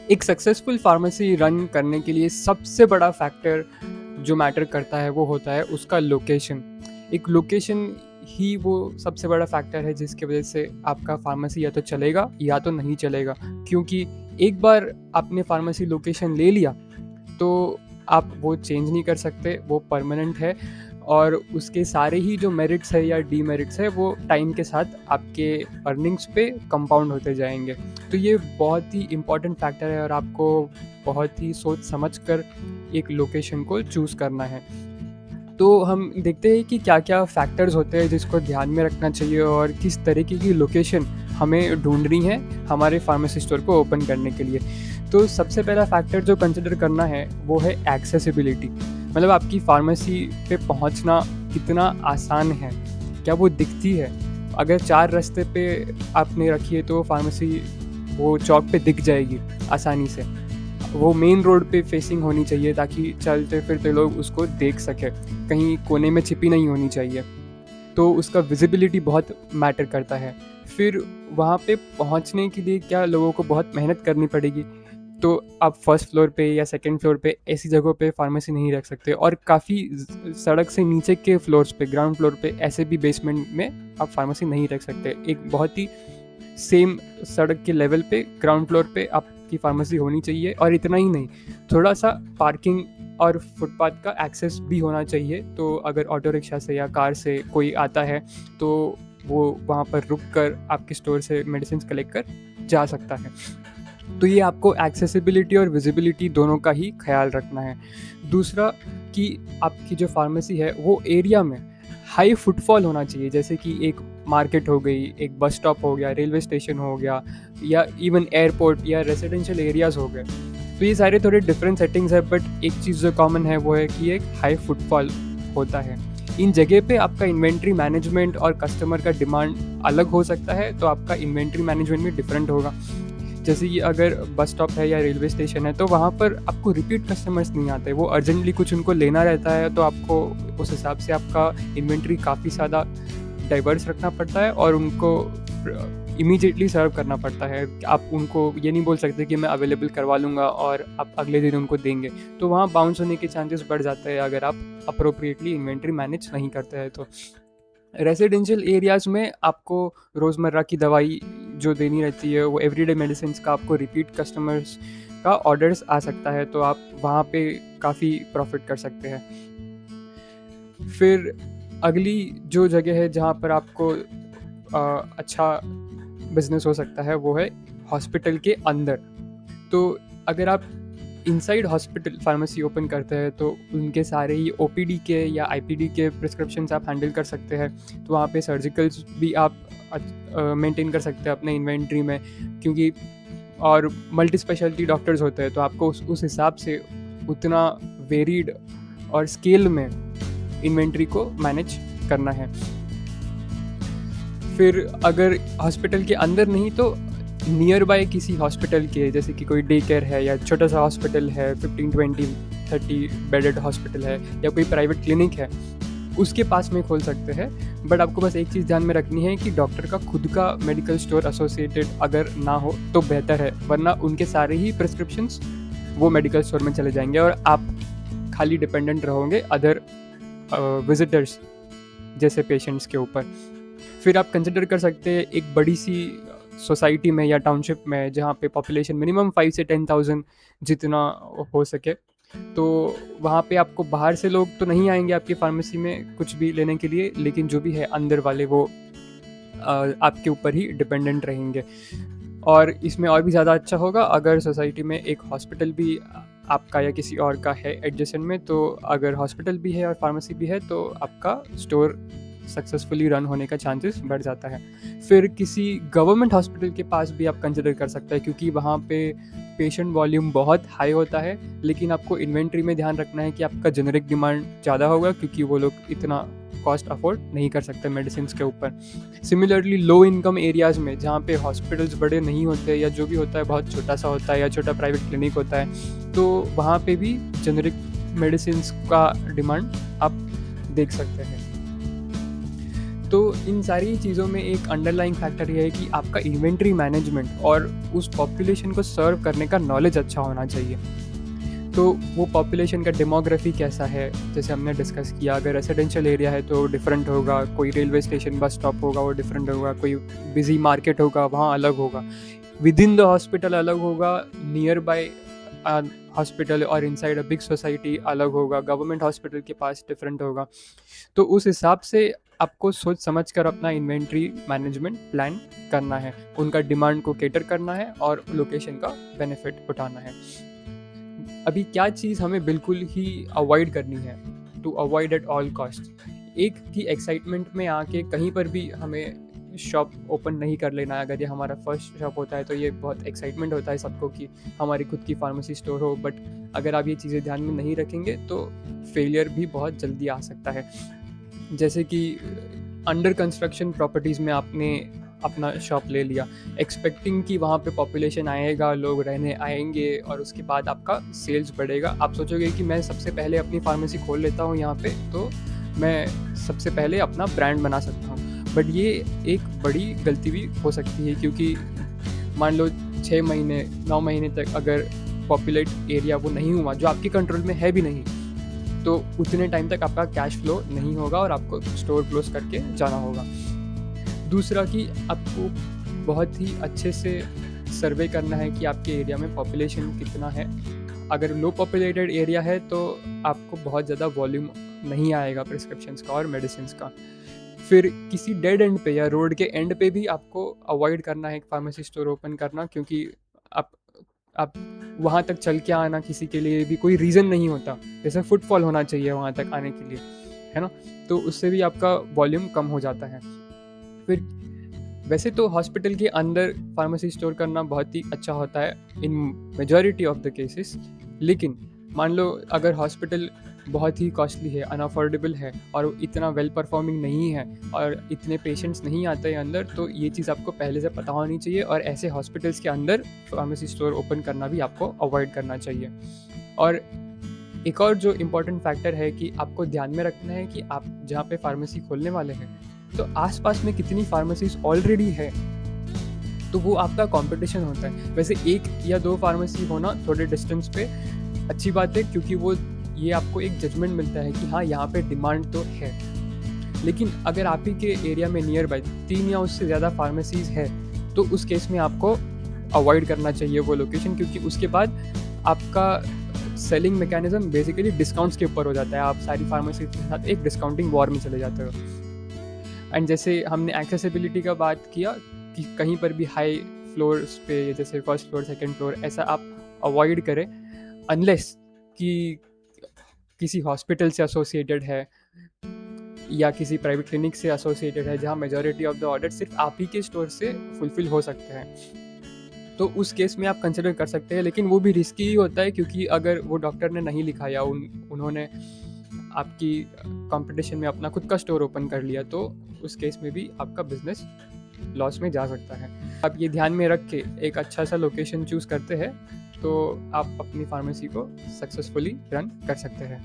एक successful pharmacy run करने के लिए सबसे बड़ा फैक्टर जो मैटर करता है वो होता है उसका लोकेशन। एक लोकेशन ही वो सबसे बड़ा फैक्टर है जिसकी वजह से आपका फार्मेसी या तो चलेगा या तो नहीं चलेगा, क्योंकि एक बार आपने फार्मेसी लोकेशन ले लिया तो आप वो चेंज नहीं कर सकते, वो परमानेंट है। और उसके सारे ही जो मेरिट्स है या डीमेरिट्स है वो टाइम के साथ आपके अर्निंग्स पे कंपाउंड होते जाएंगे। तो ये बहुत ही इम्पॉर्टेंट फैक्टर है और आपको बहुत ही सोच समझ कर एक लोकेशन को चूज़ करना है। तो हम देखते हैं कि क्या-क्या फैक्टर्स होते हैं जिसको ध्यान में रखना चाहिए और किस तरीके की लोकेशन हमें ढूँढनी है हमारे फार्मेसी स्टोर को ओपन करने के लिए। तो सबसे पहला फैक्टर जो कंसिडर करना है वो है एक्सेसिबिलिटी। मतलब आपकी फार्मेसी पे पहुँचना कितना आसान है, क्या वो दिखती है? अगर 4 रास्ते पे आपने रखी है तो फार्मेसी वो चौक पे दिख जाएगी आसानी से। वो मेन रोड पे फेसिंग होनी चाहिए ताकि चलते फिरते लोग उसको देख सकें, कहीं कोने में छिपी नहीं होनी चाहिए। तो उसका विजिबिलिटी बहुत मैटर करता है। फिर वहाँ पे पहुँचने के लिए क्या लोगों को बहुत मेहनत करनी पड़ेगी, तो आप फर्स्ट फ्लोर पे या सेकंड फ्लोर पे ऐसी जगहों पे फार्मेसी नहीं रख सकते। और काफ़ी सड़क से नीचे के फ्लोर्स पे, ग्राउंड फ्लोर पे ऐसे भी बेसमेंट में आप फार्मेसी नहीं रख सकते। एक बहुत ही सेम सड़क के लेवल पे ग्राउंड फ्लोर पे आपकी फार्मेसी होनी चाहिए। और इतना ही नहीं, थोड़ा सा पार्किंग और फुटपाथ का एक्सेस भी होना चाहिए। तो अगर ऑटो रिक्शा से या कार से कोई आता है तो वो वहाँ पर रुक कर आपके स्टोर से मेडिसिन कलेक्ट कर जा सकता है। तो ये आपको एक्सेसिबिलिटी और विजिबिलिटी दोनों का ही ख्याल रखना है। दूसरा कि आपकी जो फार्मेसी है वो एरिया में हाई फुटफॉल होना चाहिए, जैसे कि एक मार्केट हो गई, एक बस स्टॉप हो गया, रेलवे स्टेशन हो गया, या इवन एयरपोर्ट या रेजिडेंशियल एरियाज़ हो गए। तो ये सारे थोड़े डिफरेंट सेटिंग्स है, बट एक चीज़ जो कॉमन है वो है कि एक हाई फुटफॉल होता है। इन जगह पे आपका इन्वेंट्री मैनेजमेंट और कस्टमर का डिमांड अलग हो सकता है, तो आपका इन्वेंट्री मैनेजमेंट भी डिफरेंट होगा। जैसे कि अगर बस स्टॉप है या रेलवे स्टेशन है तो वहाँ पर आपको रिपीट कस्टमर्स नहीं आते, वो अर्जेंटली कुछ उनको लेना रहता है, तो आपको उस हिसाब से आपका इन्वेंट्री काफ़ी ज़्यादा डाइवर्स रखना पड़ता है और उनको इमीडिएटली सर्व करना पड़ता है। आप उनको ये नहीं बोल सकते कि मैं अवेलेबल करवा लूँगा और आप अगले दिन उनको देंगे, तो वहाँ बाउंस होने के चांसेस बढ़ जाते हैं अगर आप अप्रोप्रिएटली इन्वेंट्री मैनेज नहीं करते हैं तो। रेजिडेंशियल एरियाज़ में आपको रोज़मर्रा की दवाई जो देनी रहती है, वो एवरीडे मेडिसिन्स का आपको रिपीट कस्टमर्स का ऑर्डर्स आ सकता है, तो आप वहाँ पे काफ़ी प्रॉफिट कर सकते हैं। फिर अगली जो जगह है जहाँ पर आपको अच्छा बिज़नेस हो सकता है वो है हॉस्पिटल के अंदर। तो अगर आप इनसाइड हॉस्पिटल फार्मेसी ओपन करते हैं तो उनके सारे ही ओपीडी के या आईपीडी के प्रिस्क्रिप्शंस आप हैंडल कर सकते हैं। तो वहाँ पे सर्जिकल्स भी आप मेंटेन कर सकते हैं अपने इन्वेंट्री में, क्योंकि और मल्टी स्पेशलिटी डॉक्टर्स होते हैं, तो आपको उस हिसाब से उतना वेरीड और स्केल में इन्वेंट्री को मैनेज करना है। फिर अगर हॉस्पिटल के अंदर नहीं तो नियर बाय किसी हॉस्पिटल के, जैसे कि कोई डे केयर है या छोटा सा हॉस्पिटल है, 15, 20, 30 बेडेड हॉस्पिटल है या कोई प्राइवेट क्लिनिक है, उसके पास में खोल सकते हैं। बट आपको बस एक चीज़ ध्यान में रखनी है कि डॉक्टर का खुद का मेडिकल स्टोर एसोसिएटेड अगर ना हो तो बेहतर है, वरना उनके सारे ही प्रिस्क्रिप्शंस वो मेडिकल स्टोर में चले जाएंगे और आप खाली डिपेंडेंट रहोगे अदर विजिटर्स जैसे पेशेंट्स के ऊपर। फिर आप कंसिडर कर सकते हैं एक बड़ी सी सोसाइटी में या टाउनशिप में जहाँ पे पॉपुलेशन मिनिमम 5 से 10,000 जितना हो सके, तो वहाँ पे आपको बाहर से लोग तो नहीं आएंगे आपकी फार्मेसी में कुछ भी लेने के लिए, लेकिन जो भी है अंदर वाले वो आपके ऊपर ही डिपेंडेंट रहेंगे। और इसमें और भी ज़्यादा अच्छा होगा अगर सोसाइटी में एक हॉस्पिटल भी आपका या किसी और का है एडजेसेंट में, तो अगर हॉस्पिटल भी है और फार्मेसी भी है तो आपका स्टोर सक्सेसफुली रन होने का चांसेस बढ़ जाता है। फिर किसी गवर्नमेंट हॉस्पिटल के पास भी आप कंसिडर कर सकते हैं, क्योंकि वहाँ पे पेशेंट वॉल्यूम बहुत हाई होता है, लेकिन आपको इन्वेंट्री में ध्यान रखना है कि आपका जेनरिक डिमांड ज़्यादा होगा, क्योंकि वो लोग इतना कॉस्ट अफोर्ड नहीं कर सकते मेडिसिन के ऊपर। सिमिलरली लो इनकम एरियाज़ में जहाँ पे हॉस्पिटल्स बड़े नहीं होते या जो भी होता है बहुत छोटा सा होता है या छोटा प्राइवेट क्लिनिक होता है, तो वहाँ पे भी जेनरिक मेडिसिन का डिमांड आप देख सकते हैं। तो इन सारी चीज़ों में एक अंडरलाइंग फैक्टर ये है कि आपका इन्वेंट्री मैनेजमेंट और उस पॉपुलेशन को सर्व करने का नॉलेज अच्छा होना चाहिए। तो वो पॉपुलेशन का डेमोग्राफी कैसा है, जैसे हमने डिस्कस किया, अगर रेसिडेंशियल एरिया है तो डिफरेंट होगा, कोई रेलवे स्टेशन बस स्टॉप होगा वो डिफरेंट होगा, कोई बिजी मार्केट होगा वहाँ अलग होगा, विद इन द हॉस्पिटल अलग होगा, नियर बाय हॉस्पिटल और इनसाइड अ बिग सोसाइटी अलग होगा, गवर्नमेंट हॉस्पिटल के पास डिफरेंट होगा। तो उस हिसाब से आपको सोच समझ कर अपना इन्वेंट्री मैनेजमेंट प्लान करना है, उनका डिमांड को केटर करना है और लोकेशन का बेनिफिट उठाना है। अभी क्या चीज़ हमें बिल्कुल ही अवॉइड करनी है, to avoid at all cost, एक कि एक्साइटमेंट में आके कहीं पर भी हमें शॉप ओपन नहीं कर लेना है। अगर ये हमारा फर्स्ट शॉप होता है तो ये बहुत एक्साइटमेंट होता है सबको कि हमारी खुद की फार्मेसी स्टोर हो, बट अगर आप ये चीज़ें ध्यान में नहीं रखेंगे तो फेलियर भी बहुत जल्दी आ सकता है। जैसे कि अंडर कंस्ट्रक्शन प्रॉपर्टीज़ में आपने अपना शॉप ले लिया, एक्सपेक्टिंग कि वहाँ पे पॉपुलेशन आएगा, लोग रहने आएंगे और उसके बाद आपका सेल्स बढ़ेगा। आप सोचोगे कि मैं सबसे पहले अपनी फार्मेसी खोल लेता हूँ यहाँ पे, तो मैं सबसे पहले अपना ब्रांड बना सकता हूँ। बट ये एक बड़ी गलती भी हो सकती है, क्योंकि मान लो 6 महीने 9 महीने तक अगर पॉपुलेट एरिया वो नहीं हुआ, जो आपके कंट्रोल में है भी नहीं, तो उतने टाइम तक आपका कैश फ्लो नहीं होगा और आपको स्टोर क्लोज करके जाना होगा। दूसरा कि आपको बहुत ही अच्छे से सर्वे करना है कि आपके एरिया में पॉपुलेशन कितना है। अगर लो पॉपुलेटेड एरिया है तो आपको बहुत ज़्यादा वॉल्यूम नहीं आएगा प्रिस्क्रिप्शंस का और मेडिसिन्स का। फिर किसी डेड एंड पे या रोड के एंड पे भी आपको अवॉइड करना है एक फार्मेसी स्टोर ओपन करना, क्योंकि आप वहाँ तक चल के आना किसी के लिए भी कोई रीज़न नहीं होता, जैसे फुटफॉल होना चाहिए वहाँ तक आने के लिए, है ना? तो उससे भी आपका वॉल्यूम कम हो जाता है। फिर वैसे तो हॉस्पिटल के अंदर फार्मेसी स्टोर करना बहुत ही अच्छा होता है इन मेजॉरिटी ऑफ द केसेस, लेकिन मान लो अगर हॉस्पिटल बहुत ही कॉस्टली है, अनअफोर्डेबल है और इतना वेल परफॉर्मिंग नहीं है और इतने पेशेंट्स नहीं आते हैं अंदर, तो ये चीज़ आपको पहले से पता होनी चाहिए और ऐसे हॉस्पिटल्स के अंदर फार्मेसी स्टोर ओपन करना भी आपको अवॉइड करना चाहिए। और एक और जो इम्पोर्टेंट फैक्टर है कि आपको ध्यान में रखना है कि आप जहाँ पे फार्मेसी खोलने वाले हैं तो आसपास में कितनी फार्मेसीज ऑलरेडी है, तो वो आपका कंपटीशन होता है। वैसे 1 या 2 फार्मेसी होना थोड़े डिस्टेंस पे अच्छी बात है, क्योंकि वो ये आपको एक जजमेंट मिलता है कि हाँ यहाँ पे डिमांड तो है। लेकिन अगर आप ही के एरिया में नियर बाय 3 या उससे ज़्यादा फार्मेसीज है तो उस केस में आपको अवॉइड करना चाहिए वो लोकेशन, क्योंकि उसके बाद आपका सेलिंग मैकेनिज्म बेसिकली डिस्काउंट्स के ऊपर हो जाता है। आप सारी फार्मेसी के साथ एक डिस्काउंटिंग वॉर में चले जाते हो। एंड जैसे हमने एक्सेसिबिलिटी का बात किया कि कहीं पर भी हाई फ्लोर्स पे, जैसे फर्स्ट फ्लोर सेकंड फ्लोर, ऐसा आप अवॉइड करें अनलेस कि किसी हॉस्पिटल से एसोसिएटेड है या किसी प्राइवेट क्लिनिक से एसोसिएटेड है, जहाँ मेजॉरिटी ऑफ द ऑर्डर सिर्फ आप ही के स्टोर से फुलफिल हो सकते हैं। तो उस केस में आप कंसिडर कर सकते हैं, लेकिन वो भी रिस्की ही होता है, क्योंकि अगर वो डॉक्टर ने नहीं लिखा या उन्होंने आपकी कंपटीशन में अपना खुद का स्टोर ओपन कर लिया, तो उस केस में भी आपका बिजनेस लॉस में जा सकता है। आप ये ध्यान में रख के एक अच्छा सा लोकेशन चूज़ करते हैं तो आप अपनी फार्मेसी को सक्सेसफुली रन कर सकते हैं।